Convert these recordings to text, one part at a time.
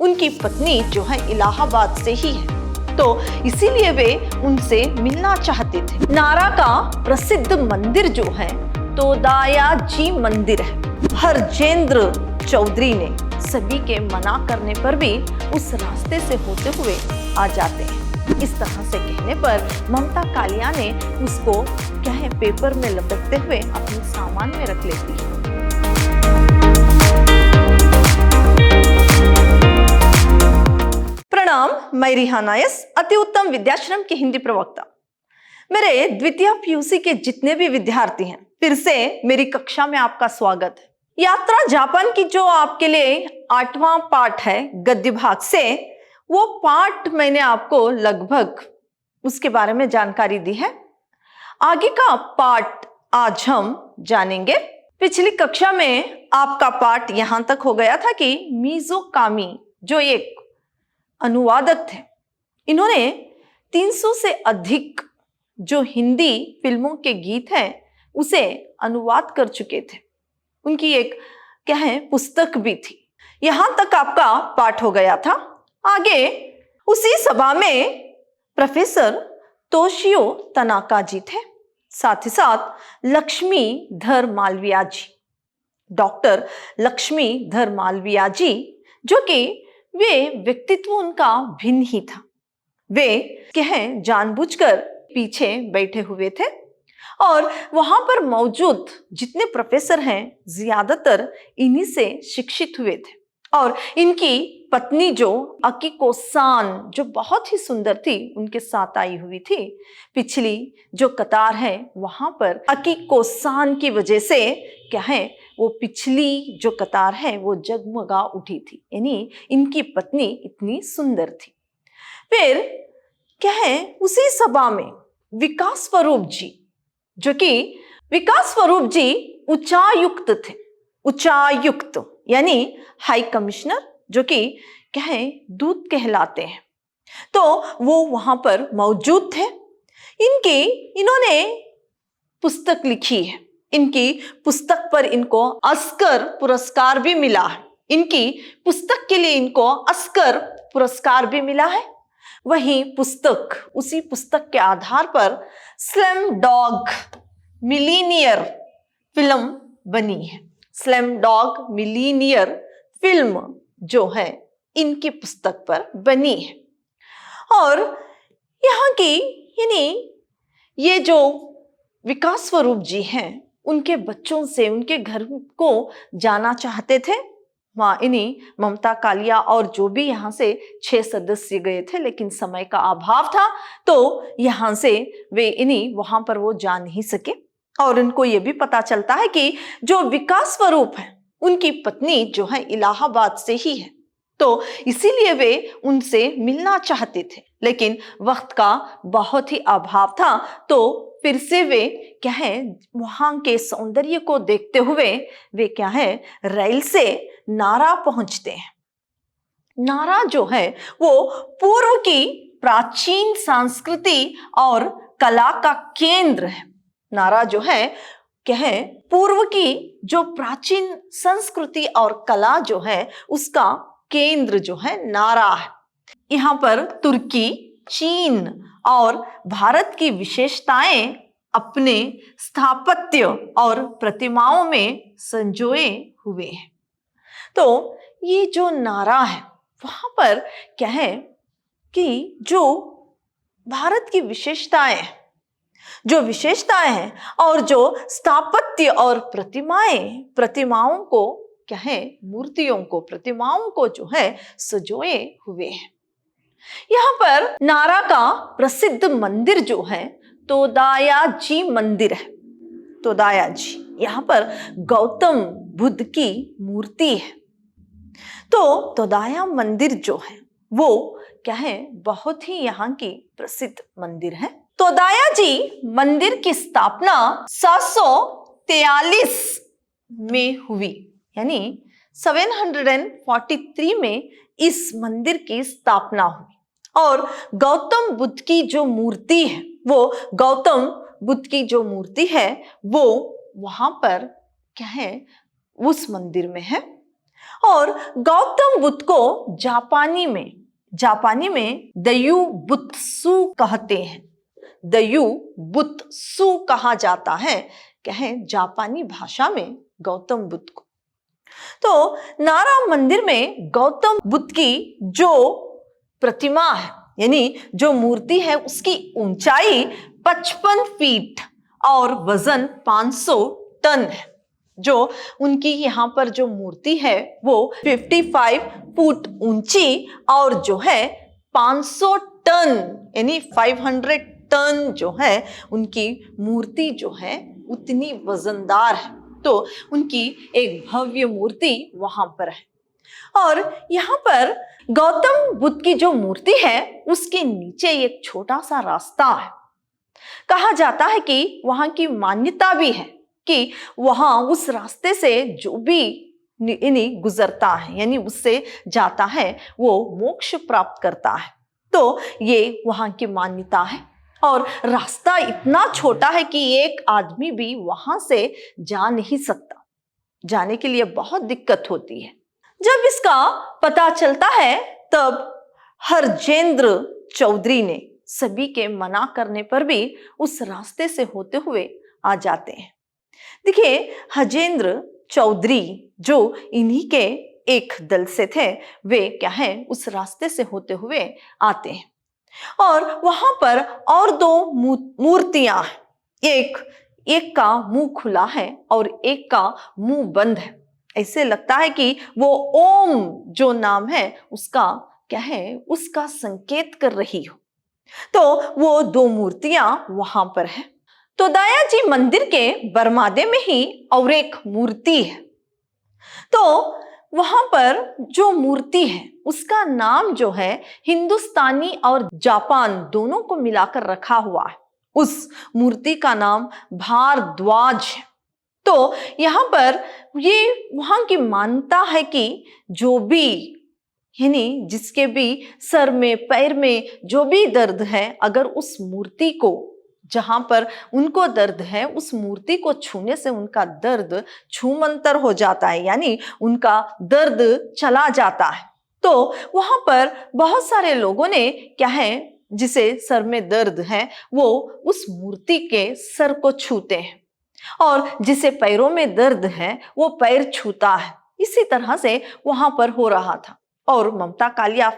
उनकी पत्नी जो है इलाहाबाद से ही है, तो इसीलिए वे उनसे मिलना चाहते थे। नारा का प्रसिद्ध मंदिर जो है तोदायाजी मंदिर है। हरजेंद्र चौधरी ने सभी के मना करने पर भी उस रास्ते से होते हुए आ जाते हैं। इस तरह से कहने पर ममता कालिया ने उसको पेपर में लपेटते हुए अपने सामान में रख लेती है। प्रणाम, मैं रिहाना यस, अति उत्तम विद्याश्रम की हिंदी प्रवक्ता। मेरे द्वितीय पीयूसी के जितने भी विद्यार्थी हैं, फिर से मेरी कक्षा में आपका स्वागत है। यात्रा जापान की जो आपके लिए 8वां पाठ है गद्य भाग से, वो पाठ मैंने आपको लगभग उसके बारे में जानकारी दी है। आगे का पाठ आज हम जानेंगे। पिछली कक्षा में आपका पाठ यहां तक हो गया था कि मीजो कामी जो एक अनुवादक थे, इन्होंने 300 से अधिक जो हिंदी फिल्मों के गीत हैं उसे अनुवाद कर चुके थे। उनकी एक पुस्तक भी थी। यहां तक आपका पाठ हो गया था। आगे उसी सभा में प्रोफेसर तोशियो तनाका जी थे, साथ ही साथ लक्ष्मीधर मालविया जी, डॉक्टर लक्ष्मीधर मालविया जी, जो कि वे व्यक्तित्व उनका भिन्न ही था। वे जानबूझकर पीछे बैठे हुए थे और वहां पर मौजूद जितने प्रोफेसर हैं ज्यादातर इन्हीं से शिक्षित हुए थे। और इनकी पत्नी जो अकीको सान, जो बहुत ही सुंदर थी, उनके साथ आई हुई थी। पिछली जो कतार है वहां पर अकीको सान की वजह से वो पिछली जो कतार है वो जगमगा उठी थी, यानी इनकी पत्नी इतनी सुंदर थी। फिर उसी सभा में विकास स्वरूप जी, जो कि विकास स्वरूप जी उच्चायुक्त थे। उच्चायुक्त यानी हाई कमिश्नर, जो कि दूत कहलाते हैं। तो वो वहां पर मौजूद थे। इन्होंने पुस्तक लिखी है। इनकी पुस्तक पर इनको ऑस्कर पुरस्कार भी मिला है। इनकी पुस्तक के लिए इनको ऑस्कर पुरस्कार भी मिला है। वही पुस्तक, उसी पुस्तक के आधार पर स्लम डॉग मिलीनियर फिल्म बनी है। स्लम डॉग मिलीनियर फिल्म जो है इनकी पुस्तक पर बनी है। और यहाँ की ये जो विकास स्वरूप जी हैं, उनके बच्चों से उनके घर को जाना चाहते थे। ममता कालिया और जो भी यहाँ से 6 सदस्य गए थे, लेकिन समय का अभाव था तो यहाँ से वे वहां पर वो जा नहीं सके। और उनको ये भी पता चलता है कि जो विकास स्वरूप है उनकी पत्नी जो है इलाहाबाद से ही है, तो इसीलिए वे उनसे मिलना चाहते थे, लेकिन वक्त का बहुत ही अभाव था। तो फिर से वे वहां के सौंदर्य को देखते हुए वे रेल से नारा पहुंचते हैं। नारा जो है वो पूर्व की प्राचीन संस्कृति और कला का केंद्र है। नारा जो है पूर्व की जो प्राचीन संस्कृति और कला जो है उसका केंद्र जो है नारा है। यहाँ पर तुर्की, चीन और भारत की विशेषताएं अपने स्थापत्य और प्रतिमाओं में संजोए हुए हैं। तो ये जो नारा है वहां पर कि जो भारत की विशेषताएं हैं और जो स्थापत्य और प्रतिमाओं को मूर्तियों को, प्रतिमाओं को जो है सजोए हुए हैं। यहाँ पर नारा का प्रसिद्ध मंदिर जो है तोदायाजी मंदिर है। तोदायाजी, यहाँ पर गौतम बुद्ध की मूर्ति है। तो तोदाया मंदिर जो है वो बहुत ही यहाँ की प्रसिद्ध मंदिर है। तोदायाजी मंदिर की स्थापना 743 में हुई, यानी 743 में इस मंदिर की स्थापना हुई। और गौतम बुद्ध की जो मूर्ति है वो वहां पर उस मंदिर में है। और गौतम बुद्ध को जापानी में दयु बुत्सु कहते हैं। दयु बुत्सु कहा जाता है, कहें जापानी भाषा में गौतम बुद्ध को। तो नारा मंदिर में गौतम बुद्ध की जो प्रतिमा है, यानी जो मूर्ति है, उसकी ऊंचाई 55 फीट और वजन 500 टन है। जो उनकी यहाँ पर जो मूर्ति है वो 55 फुट ऊंची और जो है 500 टन यानी 500 टन जो है उनकी मूर्ति जो है उतनी वजनदार है। तो उनकी एक भव्य मूर्ति वहां पर है। और यहाँ पर गौतम बुद्ध की जो मूर्ति है उसके नीचे एक छोटा सा रास्ता है। कहा जाता है कि वहां की मान्यता भी है कि वहां उस रास्ते से जो भी गुजरता है यानी उससे जाता है वो मोक्ष प्राप्त करता है। तो ये वहां की मान्यता है। और रास्ता इतना छोटा है कि एक आदमी भी वहां से जा नहीं सकता, जाने के लिए बहुत दिक्कत होती है। जब इसका पता चलता है तब हरजेंद्र चौधरी ने सभी के मना करने पर भी उस रास्ते से होते हुए आ जाते हैं। देखिए, हरजेंद्र चौधरी जो इन्हीं के एक दल से थे, वे क्या है उस रास्ते से होते हुए आते हैं। और वहां पर और दो मूर्तियां हैं, एक का मुंह खुला है और एक का मुंह बंद है। ऐसे लगता है कि वो ओम जो नाम है उसका क्या है उसका संकेत कर रही हो। तो वो दो मूर्तियां वहां पर है। तो दयाजी मंदिर के बरमादे में ही और एक मूर्ति है। तो वहां पर जो मूर्ति है उसका नाम जो है हिंदुस्तानी और जापान दोनों को मिलाकर रखा हुआ है। उस मूर्ति का नाम भारद्वाज है। तो यहाँ पर ये वहां की मान्यता है कि जो भी यानी जिसके भी सर में पैर में जो भी दर्द है, अगर उस मूर्ति को जहां पर उनको दर्द है उस मूर्ति को छूने से उनका दर्द छूमंतर हो जाता है, यानी उनका दर्द चला जाता है। तो वहां पर बहुत सारे लोगों ने क्या है जिसे सर में दर्द है वो उस मूर्ति के सर को छूते हैं और जिसे पैरों में दर्द है वो पैर छूता है। इसी तरह से वहां पर हो रहा था। और ममता कालिया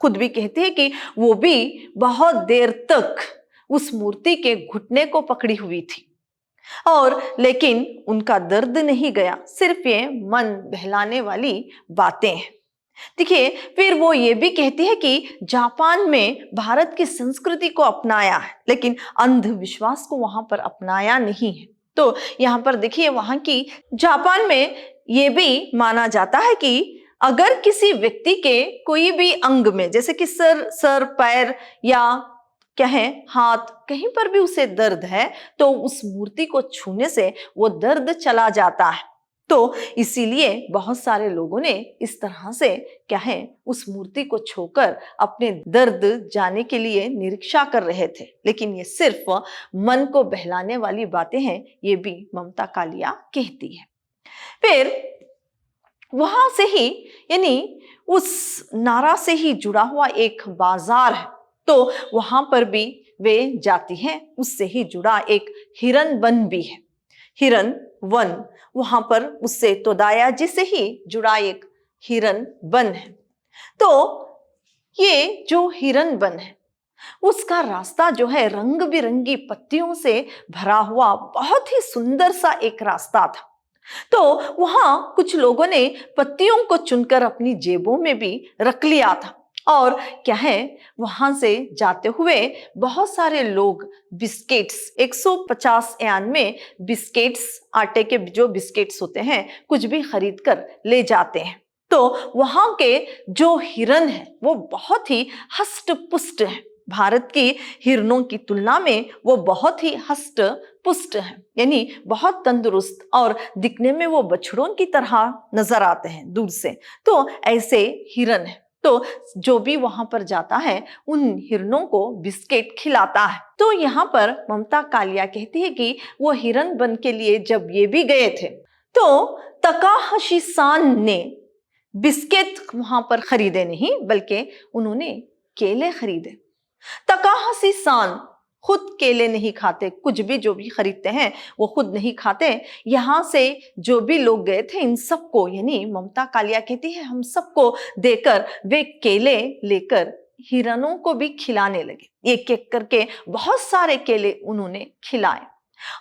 खुद भी कहती है कि वो भी बहुत देर तक उस मूर्ति के घुटने को पकड़ी हुई थी और लेकिन उनका दर्द नहीं गया। सिर्फ ये मन बहलाने वाली बातें हैं। देखिए, फिर वो ये भी कहती है कि जापान में भारत की संस्कृति को अपनाया है लेकिन अंधविश्वास को वहां पर अपनाया नहीं है। तो यहाँ पर देखिए, वहां की जापान में ये भी माना जाता है कि अगर किसी व्यक्ति के कोई भी अंग में जैसे कि सर पैर या क्या है हाथ कहीं पर भी उसे दर्द है तो उस मूर्ति को छूने से वो दर्द चला जाता है। तो इसीलिए बहुत सारे लोगों ने इस तरह से क्या है उस मूर्ति को छूकर अपने दर्द जाने के लिए निरीक्षा कर रहे थे। लेकिन ये सिर्फ मन को बहलाने वाली बातें हैं, ये भी ममता कालिया कहती है। फिर वहां से ही यानी उस नारा से ही जुड़ा हुआ एक बाजार है, तो वहां पर भी वे जाती हैं। उससे ही जुड़ा एक हिरन वन भी है। हिरन वन वहां पर उससे तो दयाजी से ही जुड़ा एक हिरन वन है। तो ये जो हिरन वन है उसका रास्ता जो है रंग बिरंगी पत्तियों से भरा हुआ बहुत ही सुंदर सा एक रास्ता था। तो वहां कुछ लोगों ने पत्तियों को चुनकर अपनी जेबों में भी रख लिया था। और क्या है वहां से जाते हुए बहुत सारे लोग बिस्किट्स 150 यान में बिस्किट्स, आटे के जो बिस्किट्स होते हैं, कुछ भी खरीद कर ले जाते हैं। तो वहां के जो हिरन है वो बहुत ही हष्ट पुष्ट है। भारत की हिरनों की तुलना में वो बहुत ही हष्ट पुष्ट है, यानी बहुत तंदुरुस्त और दिखने में वो बछड़ों की तरह नजर आते हैं दूर से। तो ऐसे हिरन है। तो जो भी वहां पर जाता है उन हिरनों को बिस्किट खिलाता है। तो यहाँ पर ममता कालिया कहती है कि वो हिरन वन के लिए जब ये भी गए थे तो तकाहाशी सान ने बिस्किट वहां पर खरीदे नहीं, बल्कि उन्होंने केले खरीदे। तकाहाशी सान खुद केले नहीं खाते, कुछ भी जो भी खरीदते हैं वो खुद नहीं खाते। यहाँ से जो भी लोग गए थे इन सबको, यानी ममता कालिया कहती है हम सबको देकर वे केले लेकर हिरणों को भी खिलाने लगे। एक एक करके बहुत सारे केले उन्होंने खिलाए।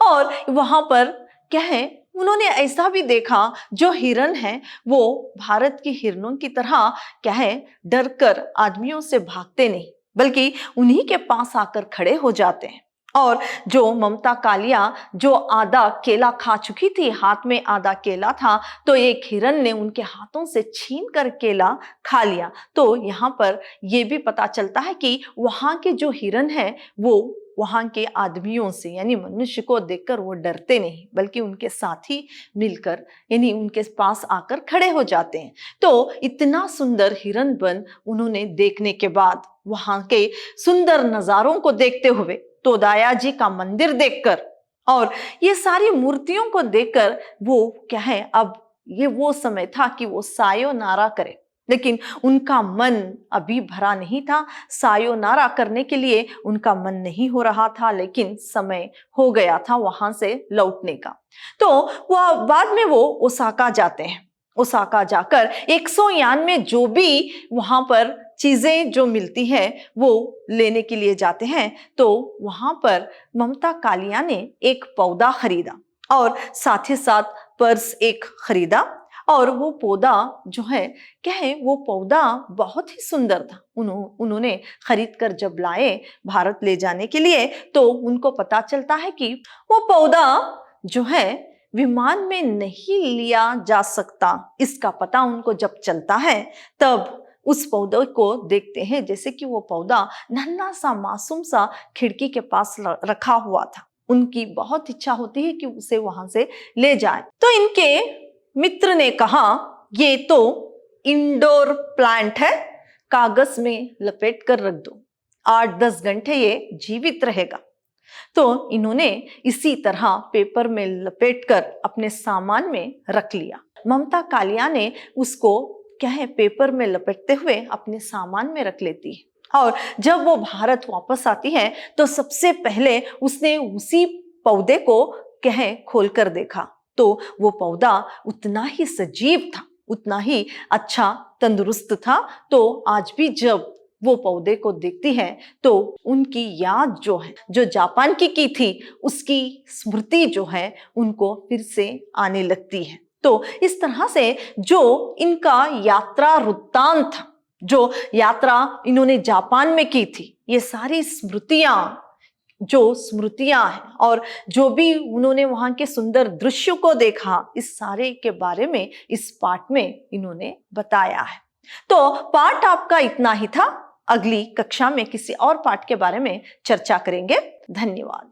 और वहां पर क्या है, उन्होंने ऐसा भी देखा जो हिरण है वो भारत की हिरणों की तरह क्या है, डरकर आदमियों से भागते नहीं, बल्कि उन्हीं के पास आकर खड़े हो जाते हैं। और जो ममता कालिया जो आधा केला खा चुकी थी, हाथ में आधा केला था, तो एक हिरण ने उनके हाथों से छीन कर केला खा लिया। तो यहाँ पर यह भी पता चलता है कि वहां के जो हिरण है वो वहां के आदमियों से यानी मनुष्य को देखकर वो डरते नहीं, बल्कि उनके साथ ही मिलकर यानी उनके पास आकर खड़े हो जाते हैं। तो इतना सुंदर हिरण वन उन्होंने देखने के बाद, वहां के सुंदर नजारों को देखते हुए, तो दाया जी का मंदिर देखकर और ये सारी मूर्तियों को देखकर वो क्या है, अब ये वो समय था कि वो सायोनारा करे। लेकिन उनका मन अभी भरा नहीं था, सायोनारा करने के लिए उनका मन नहीं हो रहा था, लेकिन समय हो गया था वहां से लौटने का। तो वह बाद में वो ओसाका जाते हैं। ओसाका जाकर 191 जो भी वहां पर चीजें जो मिलती है वो लेने के लिए जाते हैं। तो वहां पर ममता कालिया ने एक पौधा खरीदा और साथ ही साथ पर्स एक खरीदा। और वो पौधा जो है क्या है, वो पौधा बहुत ही सुंदर था। उन्होंने खरीद कर जब लाए भारत ले जाने के लिए, तो उनको पता चलता है कि वो पौधा जो है विमान में नहीं लिया जा सकता। इसका पता उनको जब चलता है तब उस पौधे को देखते हैं, जैसे कि वो पौधा नन्हा सा मासूम सा खिड़की के पास रखा हुआ था। उनकी बहुत इच्छा होती है कि उसे वहां से ले जाए। तो इनके मित्र ने कहा ये तो इंडोर प्लांट है, कागज में लपेट कर रख दो, 8-10 घंटे ये जीवित रहेगा। तो इन्होंने इसी तरह पेपर में लपेटकर अपने सामान में रख लिया। ममता कालिया ने उसको क्या है, पेपर में लपेटते हुए अपने सामान में रख लेती है। और जब वो भारत वापस आती है तो सबसे पहले उसने उसी पौधे को क्या है खोलकर देखा। तो वो पौधा उतना ही सजीव था, उतना ही अच्छा तंदुरुस्त था। तो आज भी जब वो पौधे को देखती है तो उनकी याद जो है, जो जापान की थी, उसकी स्मृति जो है उनको फिर से आने लगती है। तो इस तरह से जो इनका यात्रा वृत्तांत था, जो यात्रा इन्होंने जापान में की थी, ये सारी स्मृतियां हैं और जो भी उन्होंने वहां के सुंदर दृश्यों को देखा, इस सारे के बारे में इस पाठ में इन्होंने बताया है। तो पाठ आपका इतना ही था। अगली कक्षा में किसी और पाठ के बारे में चर्चा करेंगे। धन्यवाद।